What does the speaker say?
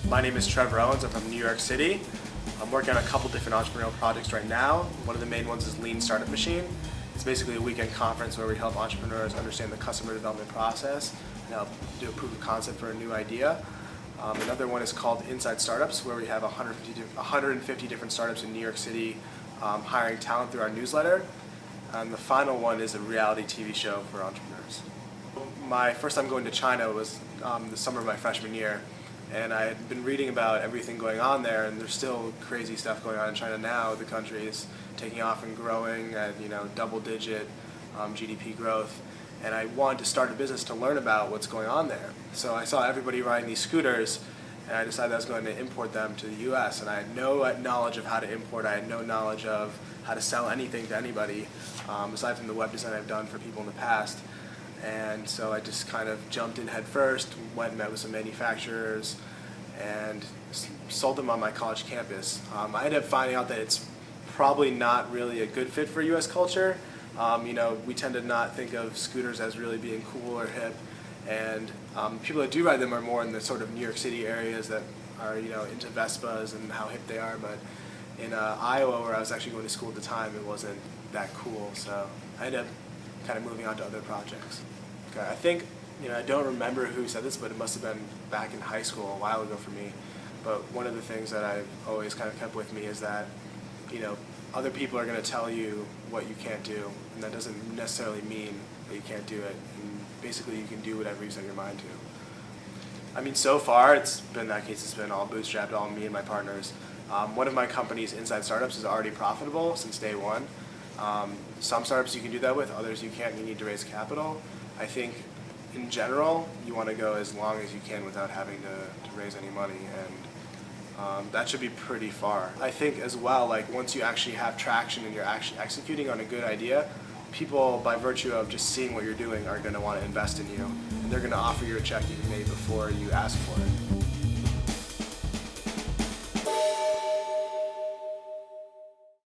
My name is Trevor Owens. I'm from New York City. I'm working on a couple different entrepreneurial projects right now. One of the main ones is Lean Startup Machine. It's basically a weekend conference where we help entrepreneurs understand the customer development process and help do a proof of concept for a new idea. Another one is called Inside Startups, where we have 150 different startups in New York City hiring talent through our newsletter. And the final one is a reality TV show for entrepreneurs. My first time going to China was the summer of my freshman year, and I had been reading about everything going on there, and there's still crazy stuff going on in China now. The country is taking off and growing at double-digit GDP growth, and I wanted to start a business to learn about what's going on there. So I saw everybody riding these scooters, and I decided I was going to import them to the U.S. And I had no knowledge of how to import. I had no knowledge of how to sell anything to anybody, aside from the web design I've done for people in the past. And so I just kind of jumped in head first, went and met with some manufacturers, and sold them on my college campus. I ended up finding out that it's probably not really a good fit for U.S. culture. We tend to not think of scooters as really being cool or hip, and people that do ride them are more in the sort of New York City areas that are into Vespas and how hip they are. But in Iowa, where I was actually going to school at the time, it wasn't that cool. So I ended up kind of moving on to other projects. Okay, I think, I don't remember who said this, but it must have been back in high school a while ago for me. But one of the things that I've always kind of kept with me is that, other people are going to tell you what you can't do, and that doesn't necessarily mean that you can't do it. And basically, you can do whatever you set your mind to. I mean, so far, it's been all bootstrapped, all me and my partners. One of my companies, Inside Startups, is already profitable since day one. Some startups you can do that with, others you can't. You need to raise capital. I think in general you want to go as long as you can without having to raise any money, and that should be pretty far. I think as well, like once you actually have traction and you're actually executing on a good idea, people by virtue of just seeing what you're doing are going to want to invest in you, and they're going to offer you a check even maybe before you ask for it.